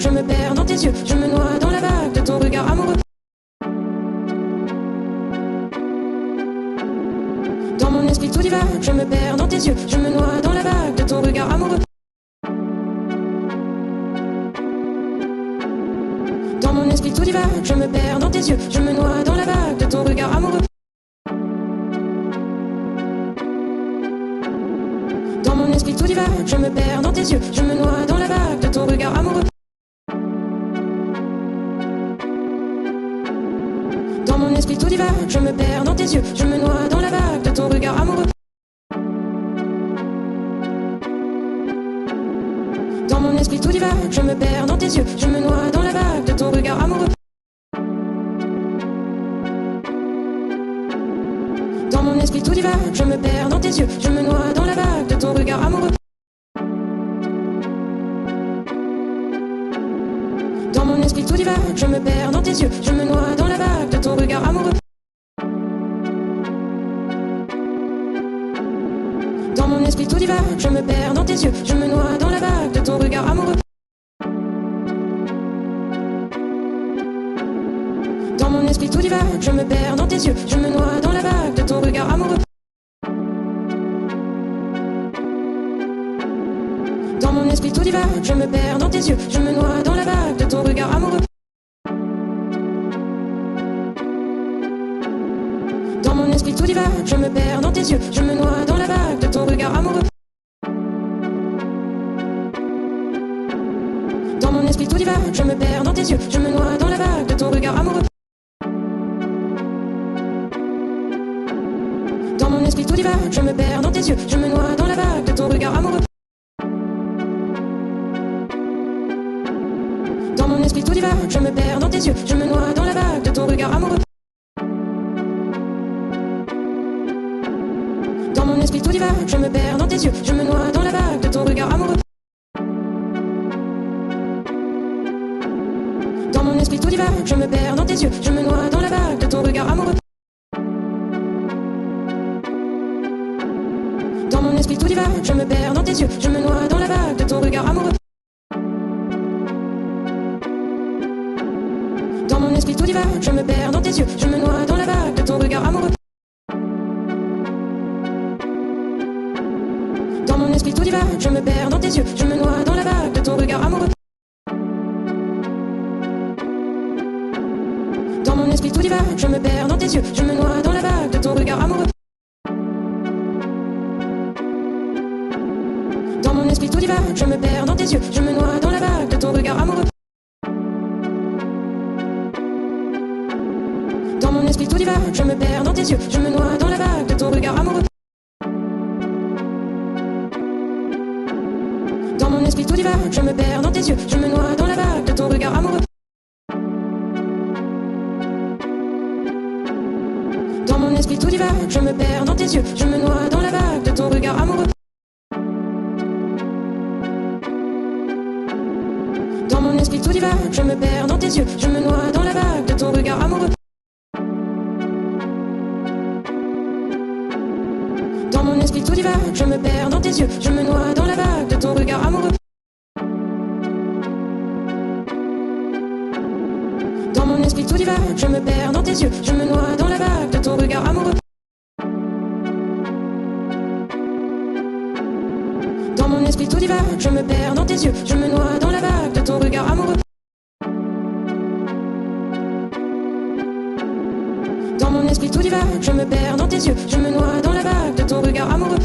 je me perds dans tes yeux, je me noie dans la vague de ton regard amoureux. Dans mon esprit tout divague, je me perds dans tes yeux, je me noie dans la vague de ton regard amoureux. Dans mon esprit tout divague, je me perds dans tes yeux, je me noie dans la vague de ton regard amoureux. Dans mon esprit tout divague, je me perds dans tes yeux, je me noie dans la vague de ton regard amoureux. Dans mon esprit tout divague, je me perds dans tes yeux, je me noie dans la vague de ton regard amoureux. Dans mon esprit tout divague, je me perds dans tes yeux, je me noie dans la vague de ton regard amoureux. Dans mon esprit tout divague, je me perds dans tes yeux, je me noie dans la vague de ton regard amoureux. Dans mon esprit tout divague, je me perds dans tes yeux, je me noie dans la vague de ton regard amoureux. Dans mon esprit tout divague, je me perds dans tes yeux, je me noie dans la vague de ton regard amoureux. Dans mon esprit tout divague, je me perds dans tes yeux, je me noie dans la vague de ton regard amoureux. Dans mon esprit tout divague, je me perds dans tes yeux, je me noie dans la vague de ton regard amoureux. Dans mon esprit tout divague, je me perds dans tes yeux, je me noie dans la vague de ton regard amoureux. Dans mon esprit tout divague, je me perds dans tes yeux, je me noie dans la vague de ton regard amoureux. Dans mon esprit tout divague, je me perds dans tes yeux, je me noie dans la vague de ton regard amoureux. Dans mon esprit tout divague, je me perds dans tes yeux, je me noie dans la vague de ton regard amoureux. Dans mon esprit tout divague, je me perds dans tes yeux, je me noie dans la vague de ton regard amoureux. Dans mon esprit tout divague, je me perds dans tes yeux, je me noie dans la vague de ton regard amoureux. Dans mon esprit tout divague, je me perds dans tes yeux, je me noie dans la vague de ton regard amoureux. Dans mon esprit tout divague, je me perds dans tes yeux, je me noie dans la vague de ton regard amoureux. Dans mon esprit tout divague, je me perds dans tes yeux, je me noie dans la vague de ton regard amoureux. Dans mon esprit tout divague, je me perds dans tes yeux, je me noie dans la vague de ton regard amoureux. Dans mon esprit tout divague, je me perds dans tes yeux, je me noie dans la vague de ton regard amoureux. Dans mon esprit tout divague, je me perds dans tes yeux, je me noie dans la vague de ton regard amoureux. Dans mon esprit tout divague, je me perds dans tes yeux, je me noie dans la vague de ton regard amoureux. Dans mon esprit tout divague, je me perds dans tes yeux, je me noie dans la vague de ton regard amoureux. Dans mon esprit tout divague, je me perds dans tes yeux, je me noie dans la vague de ton regard amoureux. Dans mon esprit tout divague, je me perds dans tes yeux, je me noie dans la vague de ton regard amoureux. Dans mon esprit tout divague, je me perds dans tes yeux, je me noie dans la vague de ton regard amoureux. Dans mon esprit tout divague, je me perds dans tes yeux, je me noie dans la vague de ton regard amoureux. Dans mon esprit tout divague, je me perds dans tes yeux, je me noie dans la vague de ton regard amoureux.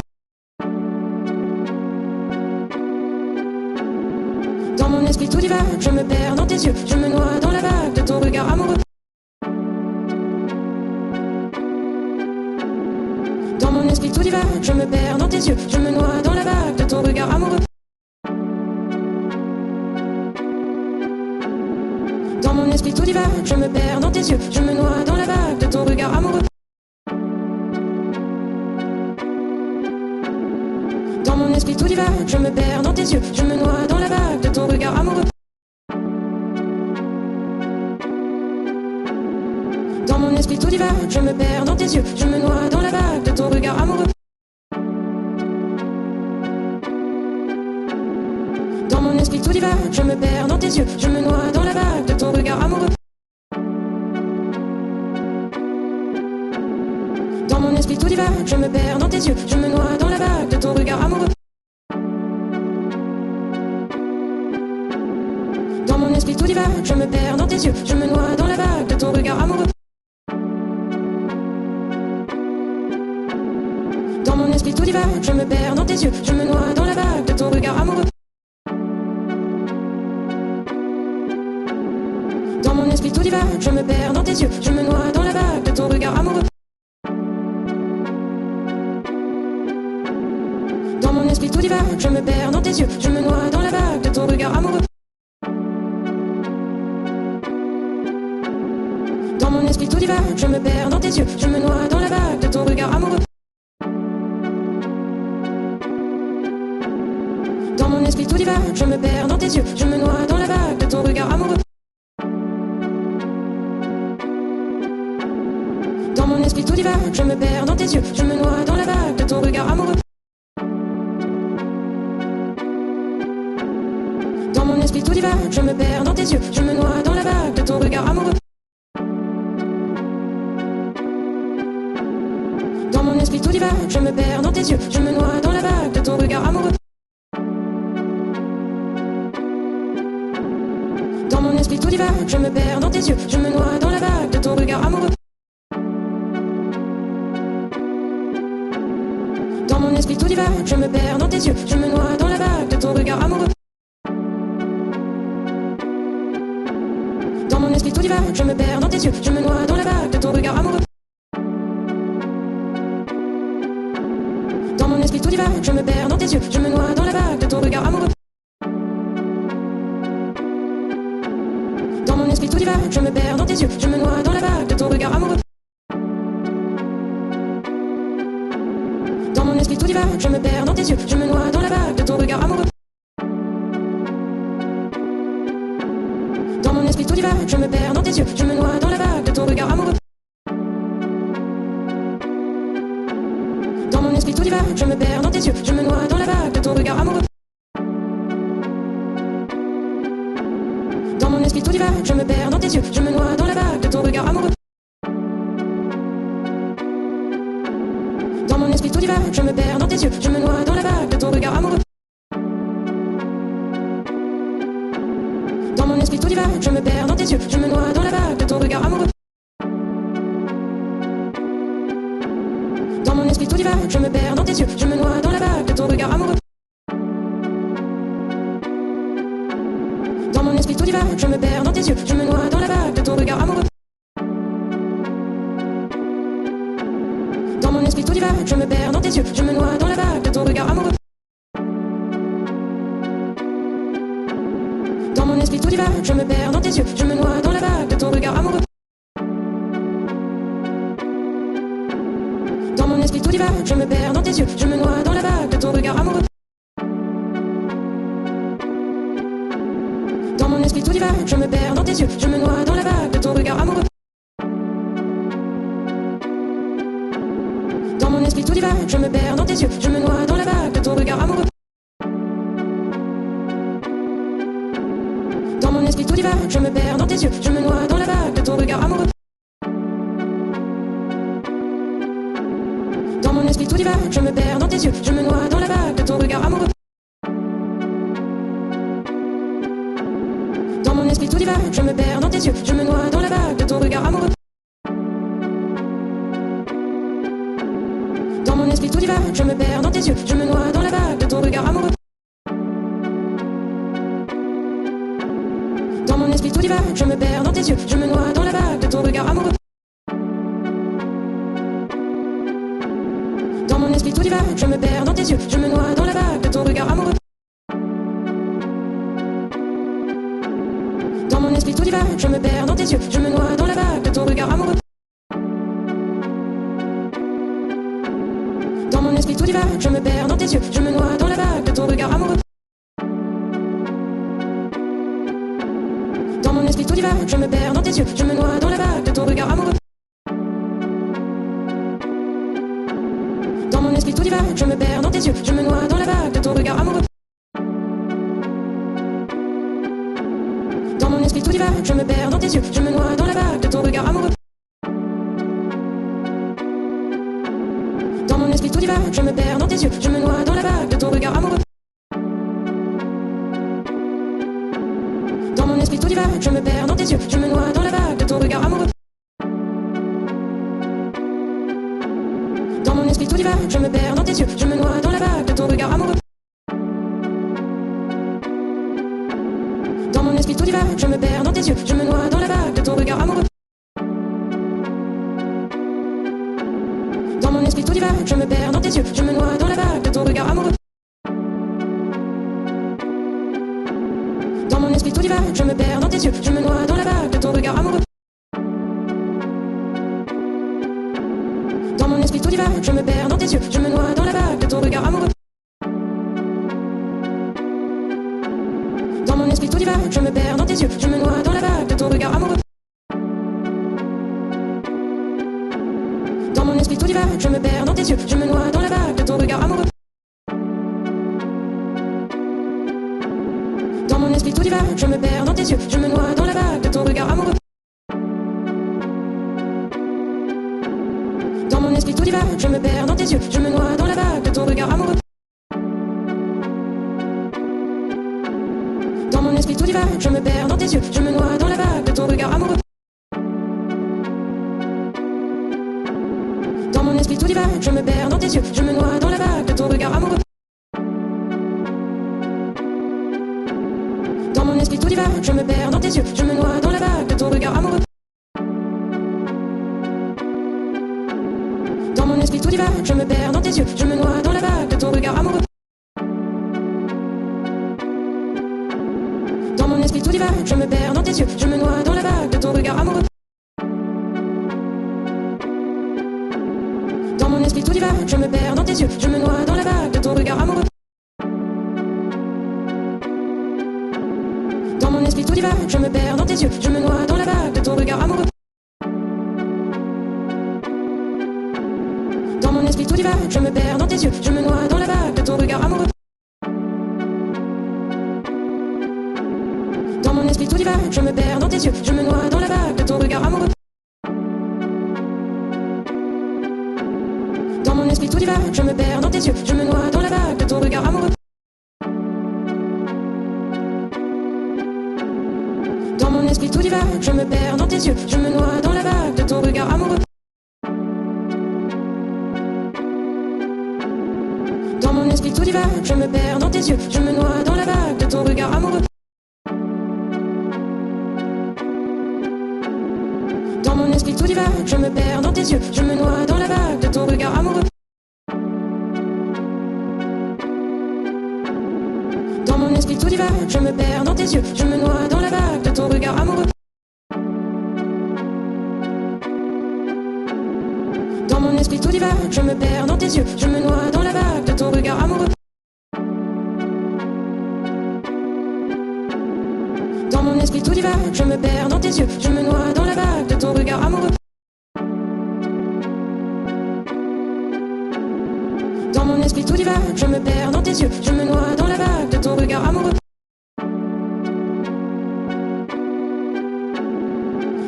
Dans mon esprit tout divague, je me perds dans tes yeux, je me noie dans la vague de ton regard amoureux. Dans mon esprit tout divague, je me perds dans tes yeux, je me noie dans la vague de ton regard amoureux. Dans mon esprit tout divague, je me perds dans tes yeux, je me noie dans la vague de ton regard amoureux. Dans mon esprit tout divague, je me perds dans tes yeux, je me noie dans la vague de ton regard amoureux. Dans mon esprit tout divague, je me perds dans tes yeux, je me noie dans la vague de ton regard amoureux. Dans mon esprit tout tout divague, je me perds dans tes yeux, je me noie dans la vague de ton regard amoureux. Dans mon esprit tout divague, je me perds dans tes yeux, je me noie dans la vague de ton regard amoureux. Dans mon esprit tout divague, je me perds dans tes yeux, je me noie dans la vague de ton regard amoureux. Dans mon esprit tout divague, je me perds dans tes yeux, je me noie dans la vague de ton regard amoureux. Dans mon esprit tout divague, je me perds dans tes yeux, je me noie dans la vague de ton regard amoureux. Dans mon esprit tout divague, je me perds dans tes yeux, je me noie dans la vague de ton regard amoureux. Dans mon esprit tout divague, je me perds dans tes yeux, je me noie dans la vague de ton regard amoureux. Dans mon esprit tout divague, je me perds dans tes yeux, je me noie dans la vague de ton regard amoureux. Dans mon esprit tout divague, je me perds dans tes yeux, je me noie dans la vague de ton regard amoureux. Dans mon esprit tout divague, je me perds dans tes yeux, je me noie dans la vague de ton regard amoureux. Dans mon esprit tout divague, je me perds dans tes yeux, je me noie dans la vague de ton regard amoureux. Dans mon esprit tout divague, je me perds dans tes yeux, je me noie dans la vague de ton regard amoureux. Dans mon esprit tout divague, je me perds dans tes yeux, je me noie dans la vague de ton regard amoureux. Dans mon esprit tout divague, je me perds dans tes yeux, je me noie dans la vague de ton regard amoureux. Dans mon esprit tout divague, je me perds dans tes yeux, je me noie dans la vague de ton regard amoureux. Dans mon esprit tout divague, je me perds dans tes yeux, je me noie dans la vague de ton regard amoureux. Dans mon esprit tout divague, je me perds dans tes yeux, je me noie dans la vague de ton regard amoureux. Dans mon esprit tout divague, je me perds dans tes yeux, je me noie dans la vague de ton regard amoureux. Dans mon esprit tout divague, je me perds dans tes yeux, je me noie dans la vague de ton regard amoureux. Dans mon esprit tout divague, je me perds dans tes yeux, je me noie dans la vague de ton regard amoureux. Dans mon esprit tout divague, je me perds dans tes yeux, je me noie dans la vague de ton regard amoureux. Dans mon esprit tout divague, je me perds dans tes yeux, je me noie dans la vague de ton regard amoureux. Dans mon esprit tout divague, je me perds dans tes yeux, je me noie dans la vague de ton regard amoureux. Dans mon esprit tout divague, je me perds dans tes yeux, je me noie dans la vague de ton regard amoureux. Dans mon esprit tout divague, je me perds dans tes yeux, je me noie dans la vague de ton regard amoureux. Dans mon esprit tout divague, je me perds dans tes yeux, je me noie dans la vague de ton regard amoureux. Dans mon esprit tout divague, je me perds dans tes yeux, je me noie dans la vague de ton regard amoureux. Dans mon esprit tout divague, je me perds dans tes yeux, je me noie dans la vague de ton regard amoureux. Dans mon esprit tout divague, je me perds dans tes yeux, je me noie dans la vague de ton regard amoureux. Dans mon esprit tout divague, je me perds dans tes yeux, je me noie dans la vague de ton regard amoureux. Dans mon esprit tout divague, je me perds dans tes yeux, je me noie dans la vague de ton regard amoureux. Dans mon esprit tout divague, je me perds dans tes yeux, je me noie dans la vague de ton regard amoureux. Dans mon esprit tout divague, je me perds dans tes yeux, je me noie dans la vague de ton regard amoureux. Dans mon esprit tout divague, je me perds dans tes yeux, je me noie dans la vague de ton regard amoureux. Dans mon esprit tout divague, je me perds dans tes yeux, je me noie dans la vague de ton regard amoureux. Dans mon esprit tout divague, je me perds dans tes yeux, je me noie dans la vague de ton regard amoureux. Dans mon esprit tout divague, je me perds dans tes yeux, je me noie dans la vague de ton regard amoureux. Dans mon esprit tout divague, je me perds dans tes yeux, je me noie dans la vague de ton regard amoureux. Dans mon esprit tout divague, je me perds dans tes yeux, je me noie dans la vague de ton regard amoureux. vague, je me perds dans tes yeux, je me noie dans la vague de ton regard amoureux. Dans mon esprit tout divague, je me perds dans tes yeux, je me noie dans la vague de ton regard amoureux. Dans mon esprit tout divague, je me perds dans tes yeux, je me noie dans la vague de ton regard amoureux. Dans mon esprit tout divague, je me perds dans tes yeux, je me noie dans la vague de ton regard amoureux. Dans mon esprit tout divague, je me perds dans tes yeux, je me noie dans la vague de ton regard amoureux. Dans mon esprit tout divague, je me perds dans tes yeux, je me noie dans la vague de ton regard amoureux. Dans mon esprit tout divague, je me perds dans tes yeux, je me noie dans la vague de ton regard amoureux. Dans mon esprit tout divague, je me perds dans tes yeux, je me noie dans la vague de ton regard amoureux. Dans mon esprit tout divague, je me perds dans tes yeux, je me noie dans la vague de ton regard amoureux. Dans mon esprit tout divague, je me perds dans tes yeux, je me noie dans la vague de ton regard amoureux. Dans mon esprit tout divague, je me perds dans tes yeux, je me noie dans la vague de ton regard amoureux. Dans mon esprit tout divague, je me perds dans tes yeux, je me noie dans la vague de ton regard amoureux. Dans mon esprit tout divague, je me perds dans tes yeux, je me noie dans la vague de ton regard amoureux. Dans mon esprit tout divague, je me perds dans tes yeux, je me noie dans la vague de ton regard amoureux. Dans mon esprit tout divague, je me perds dans tes yeux, je me noie dans la vague de ton regard amoureux. Dans mon esprit tout divague, je me perds dans tes yeux, je me noie dans la vague de ton regard amoureux. Dans mon esprit tout divague, je me perds dans tes yeux, je me noie dans la vague de ton regard amoureux. Dans mon esprit tout divague, je me perds dans tes yeux, je me noie dans la vague de ton regard amoureux. Dans mon esprit tout divague, je me perds dans tes yeux, je me noie dans la vague de ton regard amoureux. Dans mon esprit tout divague, je me perds dans tes yeux, je me noie dans la vague de ton regard amoureux. Dans mon esprit tout divague, je me perds dans tes yeux, je me noie dans la vague de ton regard amoureux. Dans mon esprit tout divague, je me perds dans tes yeux, je me noie dans la vague de ton regard amoureux. Dans mon esprit tout divague, je me perds dans tes yeux, je me noie dans la vague de ton regard amoureux. Dans mon esprit tout divague, je me perds dans tes yeux, je me noie dans la vague de ton regard amoureux. Dans mon esprit tout divague, je me perds dans tes yeux, je me noie dans la vague de ton regard amoureux. Dans mon esprit tout divague, je me perds dans tes yeux, je me noie dans la vague de ton regard amoureux. Dans mon esprit tout divague, je me perds dans tes yeux, je me noie dans la vague de ton regard amoureux. Dans mon esprit tout divague, je me perds dans tes yeux, je me noie dans la vague de ton regard amoureux.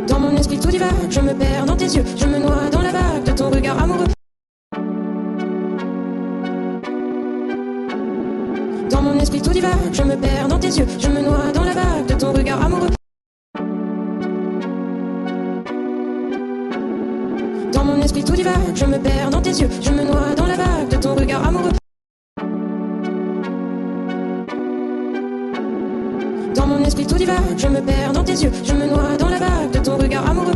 Dans mon esprit tout divague, je me perds dans tes yeux, je me noie dans la vague de ton regard amoureux. Dans mon esprit tout divague, je me perds dans tes yeux, je me noie dans la vague de ton regard amoureux. Dans mon esprit tout divague, je me perds dans tes yeux, je me noie dans la vague de ton regard amoureux. Dans mon esprit tout divague, je me perds dans tes yeux, je me noie dans la vague de ton regard amoureux.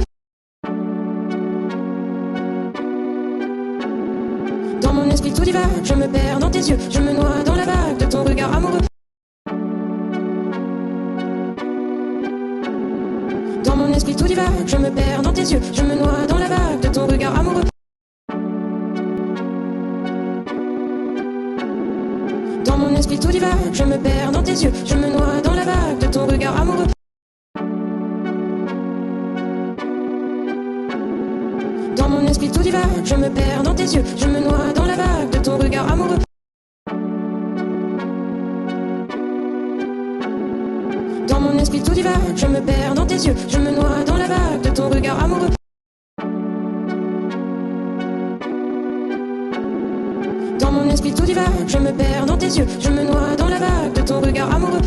Dans mon esprit tout divague, je me perds dans tes yeux, je me noie dans la vague de ton regard amoureux. Dans mon esprit tout divague, je me perds dans tes yeux, je me noie dans la vague de ton regard amoureux. Dans mon esprit tout divague, je me perds dans tes yeux, je me noie dans la vague de ton regard amoureux. Dans mon esprit tout divague, je me perds dans tes yeux, je me noie dans la vague de ton regard amoureux. Dans mon esprit tout divague, je me perds dans tes yeux, je me noie dans la vague de ton regard amoureux. je me perds dans tes yeux, je me noie dans la vague de ton regard amoureux.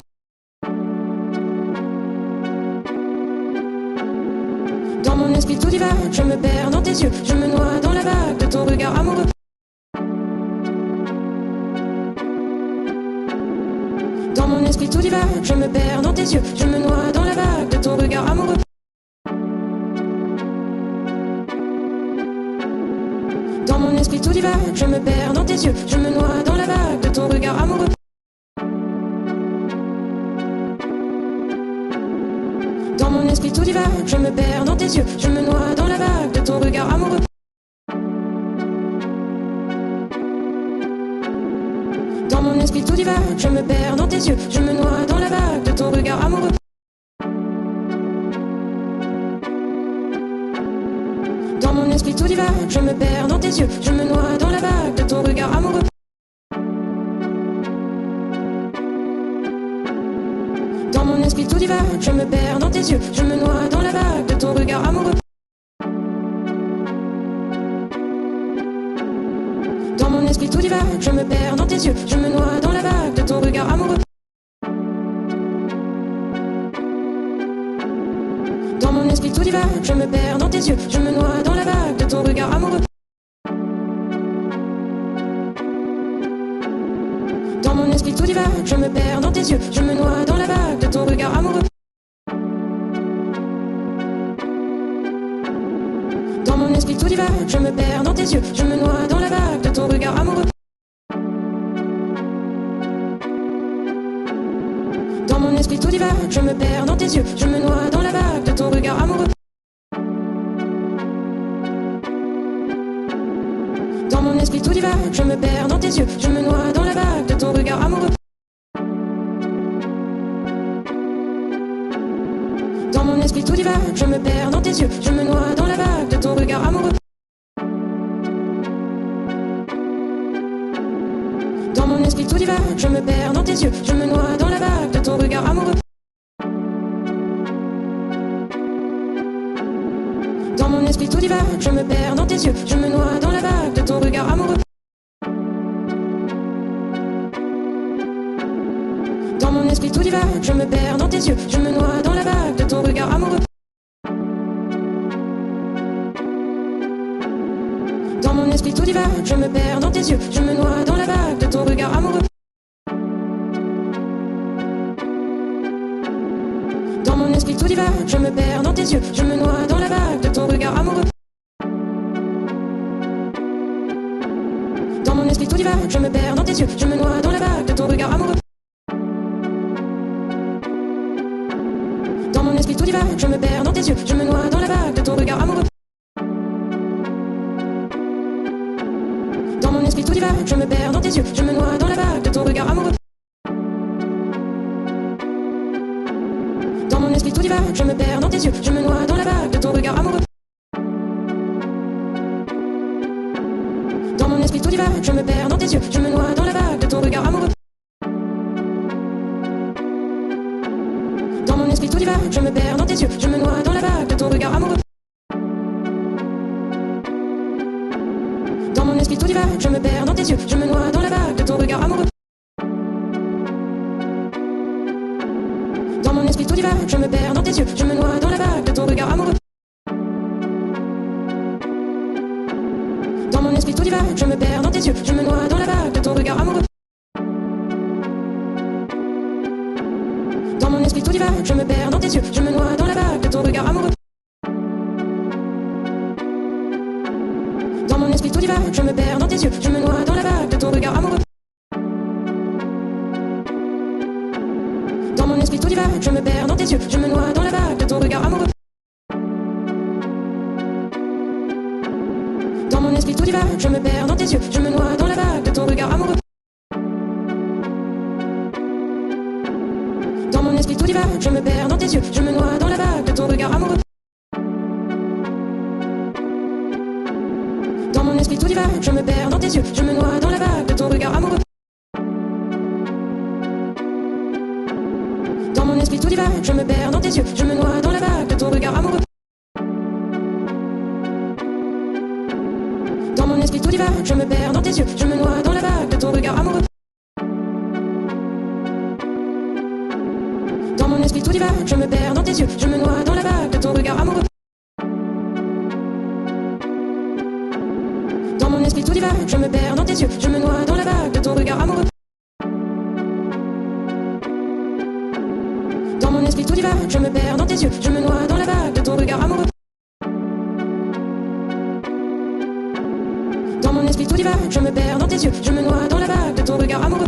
Dans mon esprit tout divague, je me perds dans tes yeux, je me noie dans la vague de ton regard amoureux. Dans mon esprit tout divague, je me perds dans tes yeux, je me noie dans la vague de ton regard amoureux. Dans mon esprit tout divague, je me perds dans tes yeux, je me noie dans la vague de ton regard amoureux. Dans mon esprit tout divague, je me perds dans tes yeux, je me noie dans la vague de ton regard amoureux. Dans mon esprit tout divague, je me perds dans tes yeux, je me noie dans la vague de ton regard amoureux. Dans mon esprit tout divague, je me perds dans tes yeux, je me noie dans la vague de ton regard amoureux. Dans mon esprit tout divague, je me perds dans tes yeux, je me noie dans la vague de ton regard amoureux. Dans mon esprit tout divague, je me perds dans tes yeux, je me noie dans la vague de ton regard amoureux. Dans mon esprit tout divague, je me perds dans tes yeux, je me noie dans la vague de ton regard amoureux. Dans mon esprit tout divague, je me perds dans tes yeux, je me noie dans la vague de ton regard amoureux. Dans mon esprit tout divague, je me perds dans tes yeux, je me noie dans la vague de ton regard amoureux. Dans mon esprit tout divague, je me perds dans tes yeux, je me noie dans la vague de ton regard amoureux. Dans mon esprit tout divague, je me perds dans tes yeux, je me noie dans la vague de ton regard amoureux. Dans mon esprit tout divague, je me perds dans tes yeux, je me noie dans la vague de ton regard amoureux. Dans mon esprit tout divague, je me perds dans tes yeux, je me noie dans la vague de ton regard amoureux. Dans mon esprit tout divague, je me perds dans tes yeux, je me noie dans la vague de ton regard amoureux. Dans mon esprit tout divague, je me perds dans tes yeux, je me noie dans la vague de ton regard amoureux. Dans mon esprit tout divague, je me perds dans tes yeux, je me noie dans la vague de ton regard amoureux. Dans mon esprit tout divague, je me perds dans tes yeux, je me noie dans la vague de ton regard amoureux. Dans mon esprit tout divague, je me perds dans tes yeux, je me noie dans la vague de ton regard amoureux. Dans mon esprit tout divague, je me perds dans tes yeux, je me noie dans la vague de ton regard amoureux. Dans mon esprit tout divague, je me perds dans tes yeux, je me noie dans la vague de ton regard amoureux. Dans mon esprit tout divague, je me perds dans tes yeux, je me noie dans la vague de ton regard amoureux. Dans mon esprit tout divague, je me perds dans tes yeux, je me noie dans la vague de ton regard amoureux. Dans mon esprit tout divague, je me perds dans tes yeux, je me noie dans la vague de ton regard amoureux. Dans mon esprit tout divague, je me perds dans tes yeux, je me noie dans la vague de ton regard amoureux. Dans mon esprit tout divague, je me perds dans tes yeux, je me noie dans la vague de ton regard amoureux. Dans mon esprit tout divague, je me perds dans tes yeux, je me noie dans la vague de ton regard amoureux. Dans mon esprit tout divague, je me perds dans tes yeux, je me noie dans la vague de ton regard amoureux. Dans mon esprit tout divague, je me perds dans tes yeux, je me noie dans la vague de ton regard amoureux. Dans mon esprit tout divague, je me perds dans tes yeux, je me noie dans la vague de ton regard amoureux. Dans mon esprit tout divague, je me perds dans tes yeux, je me noie dans la vague de ton regard amoureux. Dans mon esprit tout divague, je me perds dans tes yeux, je me noie dans la vague de ton regard amoureux. Dans mon esprit tout divague, je me perds dans tes yeux, je me noie dans la vague de ton regard amoureux. Dans mon esprit tout divague, je me perds dans tes yeux, je me noie dans la vague de ton regard amoureux. Dans mon esprit tout divague, je me perds dans tes yeux, je me noie dans la vague de ton regard amoureux. je me perds dans tes yeux, je me noie dans la vague de ton regard amoureux. Dans mon esprit tout divague, je me perds dans tes yeux, je me noie dans la vague de ton regard amoureux. Dans mon esprit tout divague, je me perds dans tes yeux, je me noie dans la vague de ton regard amoureux. Dans mon esprit tout divague, je me perds dans tes yeux, je me noie dans la vague de ton regard amoureux.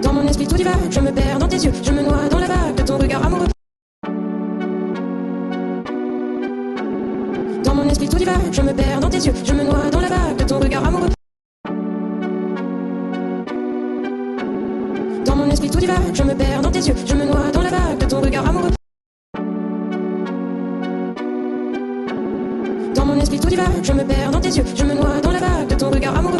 Dans mon esprit tout divague, je me perds dans tes yeux, je me noie dans la vague de ton regard amoureux. Dans mon esprit tout divague, je me perds dans tes yeux, je me noie dans la vague de ton regard amoureux. Dans mon esprit tout divague, je me perds dans tes yeux, je me noie dans la vague de ton regard amoureux. Dans mon esprit tout divague, je me perds dans tes yeux, je me noie dans la vague de ton regard amoureux.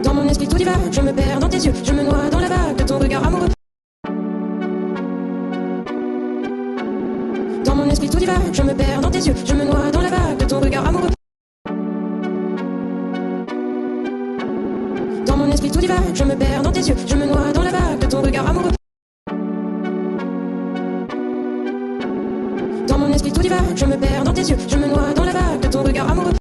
Dans mon esprit tout divague, je me perds dans tes yeux, je me noie dans la vague de ton regard amoureux. Dans mon esprit tout divague, je me perds dans tes yeux, je me noie dans la vague de ton regard amoureux. Dans mon esprit tout divague, je me perds dans tes yeux, je me noie dans la vague de ton regard amoureux. Dans mon esprit tout divague, je me perds dans tes yeux, je me noie dans la vague de ton regard amoureux. Dans mon esprit tout divague, je me perds dans tes yeux, je me noie dans la vague de ton regard amoureux.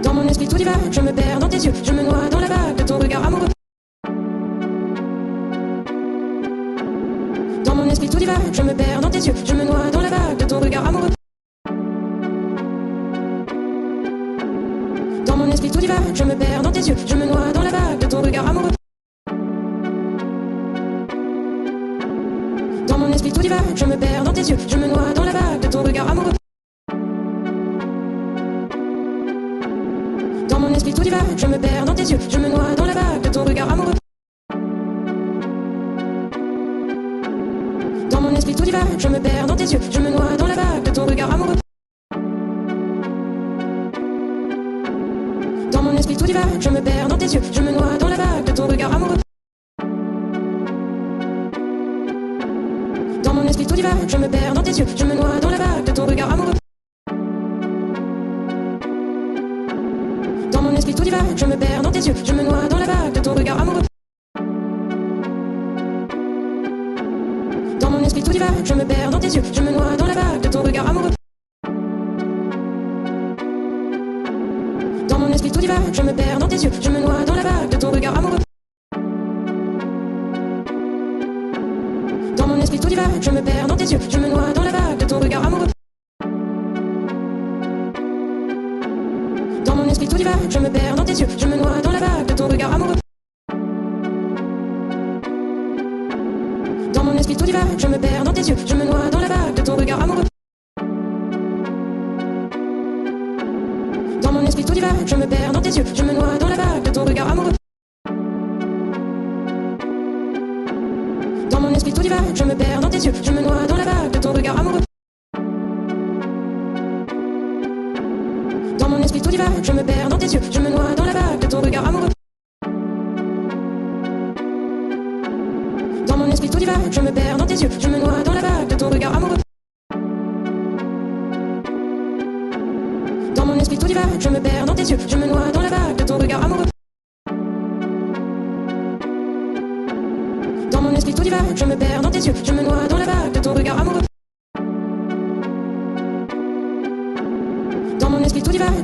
Dans mon esprit tout divague, je me perds dans tes yeux, je me noie dans la vague de ton regard amoureux. Dans mon esprit tout divague, je me perds dans tes yeux, je me noie dans la vague de ton regard amoureux. Dans mon esprit tout divague, je me perds dans tes yeux, je me noie dans la vague de ton regard amoureux. Dans mon esprit tout divague, je me perds dans tes yeux, je me noie dans la vague de ton regard amoureux. Dans mon esprit tout divague, je me perds dans tes yeux, je me noie dans la vague de ton regard amoureux. Dans mon esprit tout divague, je me perds dans tes yeux, je me noie dans la vague de ton regard amoureux. Dans mon esprit tout divague, je me perds dans tes yeux, je me noie dans la vague de ton regard amoureux. Dans mon esprit tout divague, je me perds dans tes yeux, je me noie dans la vague de ton regard amoureux. Dans mon esprit tout divague, je me perds dans tes yeux, je me noie dans la vague de ton regard amoureux. Dans mon esprit tout divague, je me perds dans tes yeux, je me noie dans la vague de ton regard amoureux. Dans mon esprit tout divague, je me perds dans tes yeux, je me noie dans la vague de ton regard amoureux. Dans mon esprit tout divague, je me perds dans tes yeux, je me noie dans la vague de ton regard amoureux. Dans mon esprit tout divague, je me perds dans tes yeux, je me noie dans la vague de ton regard amoureux. Dans mon esprit tout divague, je me perds dans tes yeux, je me noie dans la vague de ton regard amoureux. Dans mon esprit tout divague, je me perds dans tes yeux, je me noie dans la vague de ton regard amoureux. Dans mon esprit tout divague, je me perds dans tes yeux, je me noie dans la vague de ton regard amoureux. Dans mon esprit tout divague, je me perds dans tes yeux, je me noie dans la vague de ton regard amoureux. Dans mon esprit tout divague, je me perds dans tes yeux, je me noie dans la vague de ton regard amoureux. Dans mon esprit tout divague, je me perds dans tes yeux, je me noie dans la vague de ton regard amoureux. Dans mon esprit tout divague, je me perds dans tes yeux, je me noie dans la vague de ton regard amoureux. Dans mon esprit tout divague,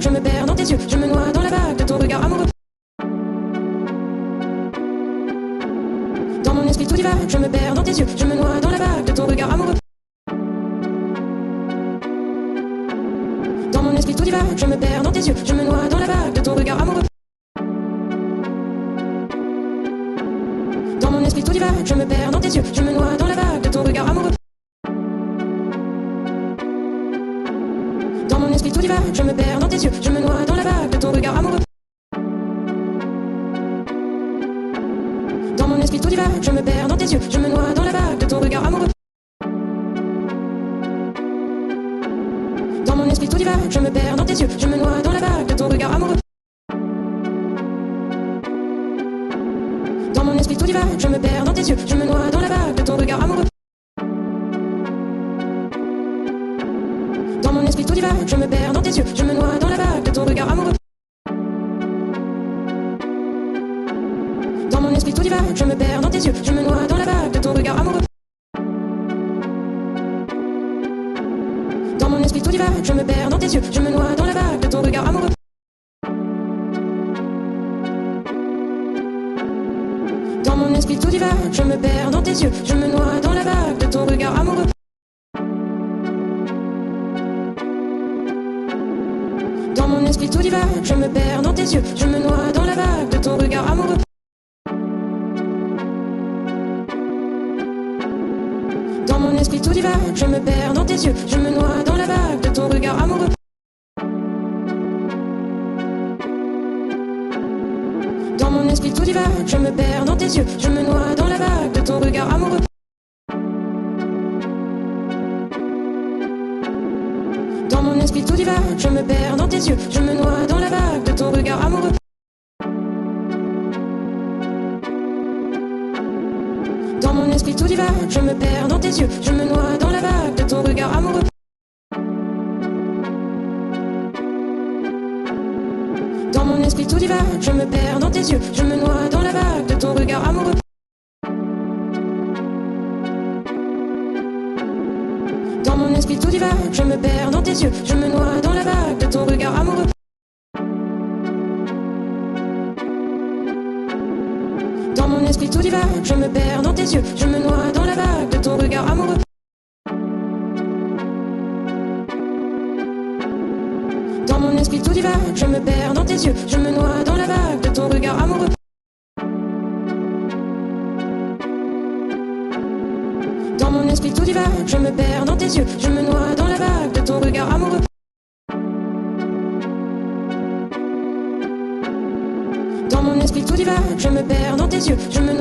je me perds dans tes yeux, je me noie dans la vague de ton regard amoureux. Dans mon esprit tout divague, je me perds dans tes yeux, je me noie dans la vague de ton regard amoureux. Dans mon esprit tout divague, je me perds dans tes yeux, je me noie dans la vague de ton regard amoureux. Dans mon esprit tout divague, je me perds dans tes yeux, je me noie dans la vague de ton regard amoureux. Dans mon esprit tout divague, je me perds dans tes yeux, je me noie dans la vague de ton regard amoureux. Dans mon esprit tout divague, je me perds dans tes yeux, je me noie dans la vague de ton regard amoureux. Dans mon esprit tout divague, je me perds dans tes yeux, je me noie dans la vague de ton regard amoureux. Dans mon esprit tout divague, je me perds dans tes yeux, je me noie dans la vague de ton regard amoureux. divague, je me perds dans tes yeux, je me noie dans la vague de ton regard amoureux. Dans mon esprit tout divague, je me perds dans tes yeux, je me noie dans la vague de ton regard amoureux. Dans mon esprit tout divague, je me perds dans tes yeux, je me noie dans la vague de ton regard amoureux. Dans mon esprit tout divague, je me perds dans tes yeux, je me noie dans la vague de ton regard amoureux. Dans mon esprit tout divague, je me perds dans tes yeux, je me noie dans la vague de ton regard amoureux. Dans mon esprit tout divague, je me perds dans tes yeux, je me noie dans la vague de ton regard amoureux. Dans mon esprit tout divague, je me perds dans tes yeux, je me noie dans la vague de ton regard amoureux. Dans mon esprit tout divague, je me perds dans tes yeux, je me noie dans la vague de ton regard amoureux. Dans mon esprit tout divague, je me perds dans tes yeux, je me noie dans la vague de ton regard amoureux. Dans mon esprit tout divague, je me perds dans tes yeux, je me noie dans la vague de ton regard amoureux. Dans mon esprit tout divague, je me perds dans tes yeux, je me noie dans la vague de ton regard amoureux. Dans mon esprit tout divague, je me perds dans tes yeux, je me noie dans la vague de ton regard amoureux. Dans mon esprit tout divague, je me perds dans tes yeux, je me noie dans la vague de ton regard amoureux. Dans mon esprit tout divague, je me perds dans tes yeux, je me